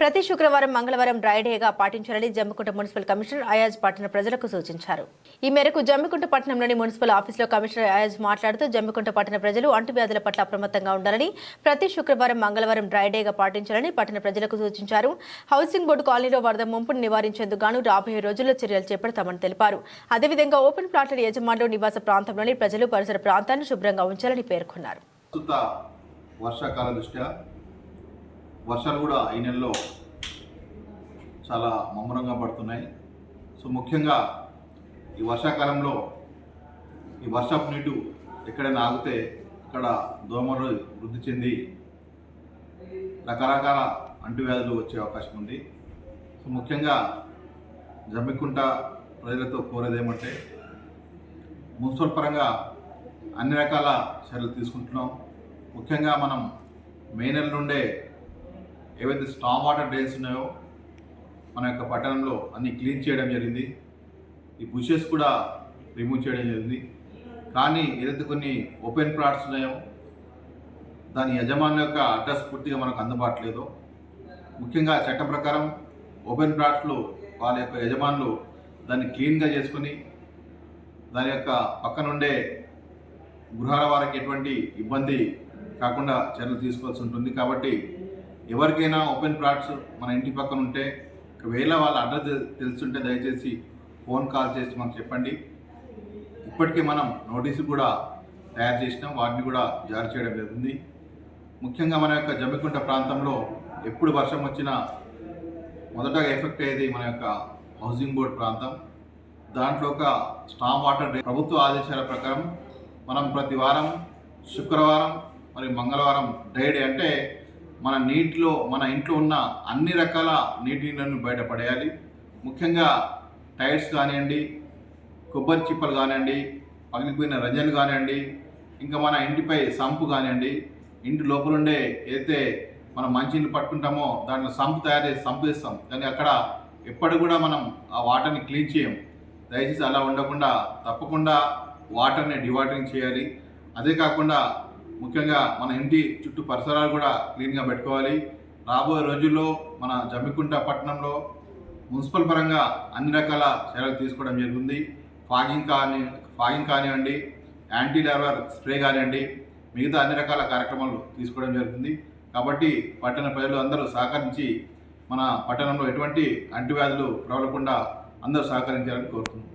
ప్రతి శుక్రవారం మంగళవారం డ్రై డేగా పాటించాలని జమ్మికుంట మున్సిపల్ కమిషనర్ అయాజ్ పట్టణ ప్రజలకు సూచించారు. ఈ మేరకు జమ్మికుంట పట్టణంలోని మున్సిపల్ ఆఫీసులో కమిషనర్ అయాజ్ మాట్లాడుతూ జమ్మికుంట పట్టణ ప్రజలు అంటువ్యాధుల పట్ల అప్రమత్తంగా ఉండాలని, ప్రతి శుక్రవారం మంగళవారం డ్రై డేగా పాటించాలని పట్టణ ప్రజలకు సూచించారు. హౌసింగ్ బోర్డు కాలనీలో వరద ముంపును నివారించేందుకు గాను రాబోయే రోజుల్లో చర్యలు చేపడతామని తెలిపారు. అదేవిధంగా ఓపెన్ ప్లాట్ల యజమానులు నివాస ప్రాంతంలోని ప్రజలు పరిసర ప్రాంతాన్ని శుభ్రంగా ఉంచాలని పేర్కొన్నారు. వర్షాకాల దృష్ట్యా వర్షాలు కూడా ఈ నెలలో చాలా ముమ్మరంగా పడుతున్నాయి. సో ముఖ్యంగా ఈ వర్షాకాలంలో ఈ వర్షపు నీరు ఎక్కడైనా ఆగితే అక్కడ దోమలు వృద్ధి చెంది రకరకాల అంటువ్యాధులు వచ్చే అవకాశం ఉంది. సో ముఖ్యంగా జమ్మికుంట ప్రజలతో కోరేదేమంటే మున్సిపల్ పరంగా అన్ని రకాల చర్యలు తీసుకుంటున్నాం. ముఖ్యంగా మనం మే నెల నుండే ఏవైతే స్టామ్ వాటర్ డ్రైన్స్ ఉన్నాయో మన యొక్క పట్టణంలో అన్ని క్లీన్ చేయడం జరిగింది. ఈ బుషెస్ కూడా రిమూవ్ చేయడం జరిగింది. కానీ ఏదైతే కొన్ని ఓపెన్ ప్లాట్స్ ఉన్నాయో దాని యజమాని యొక్క అడ్రస్ పూర్తిగా మనకు అందుబాటులేదు. ముఖ్యంగా చట్టం ప్రకారం ఓపెన్ ప్లాట్స్లో వాళ్ళ యొక్క యజమానులు దాన్ని క్లీన్గా చేసుకొని దాని యొక్క పక్కనుండే గృహాల వారికి ఎటువంటి ఇబ్బంది కాకుండా చర్యలు తీసుకోవాల్సి ఉంటుంది. కాబట్టి ఎవరికైనా ఓపెన్ ప్లాట్స్ మన ఇంటి పక్కన ఉంటే ఒకవేళ వాళ్ళ అడ్రస్ తెలుసుంటే దయచేసి ఫోన్ కాల్ చేసి మాకు చెప్పండి. ఇప్పటికీ మనం నోటీసు కూడా తయారు చేసినాం, వాటిని కూడా జారీ చేయడం జరుగుతుంది. ముఖ్యంగా మన యొక్క జమ్మికుంట ప్రాంతంలో ఎప్పుడు వర్షం వచ్చినా మొదటగా ఎఫెక్ట్ అయ్యేది మన యొక్క హౌసింగ్ బోర్డ్ ప్రాంతం. దాంట్లో ఒక స్టామ్ వాటర్ ప్రభుత్వ ఆదేశాల ప్రకారం మనం ప్రతి వారం శుక్రవారం మరియు మంగళవారం డ్రై డే అంటే మన నీటిలో మన ఇంట్లో ఉన్న అన్ని రకాల నీటిని బయటపడేయాలి. ముఖ్యంగా టైర్స్ కానివ్వండి, కొబ్బరి చిప్పలు కానివ్వండి, పగిలిపోయిన రంజన్ కానివ్వండి, ఇంకా మన ఇంటిపై సంపు కానివ్వండి, ఇంటి లోపల ఉండే ఏదైతే మనం మంచినీళ్ళు పట్టుకుంటామో దాంట్లో సంపు తయారు చేసి సంపు వేస్తాం, కానీ అక్కడ ఎప్పటికి కూడా మనం ఆ వాటర్ని క్లీన్ చేయం. దయచేసి అలా ఉండకుండా తప్పకుండా వాటర్ని డివాటరింగ్ చేయాలి. అదే కాకుండా ముఖ్యంగా మన ఇంటి చుట్టూ పరిసరాలు కూడా క్లీన్గా పెట్టుకోవాలి. రాబోయే రోజుల్లో మన జమ్మికుంట పట్టణంలో మున్సిపల్ పరంగా అన్ని రకాల చర్యలు తీసుకోవడం జరుగుతుంది. ఫాగింగ్ కానివ్వండి, యాంటీ లార్వల్ స్ప్రే కానివ్వండి, మిగతా అన్ని రకాల కార్యక్రమాలు తీసుకోవడం జరుగుతుంది. కాబట్టి పట్టణ ప్రజలు అందరూ సహకరించి మన పట్టణంలో ఎటువంటి అంటువ్యాధులు ప్రబలకుండా అందరూ సహకరించాలని కోరుతున్నాం.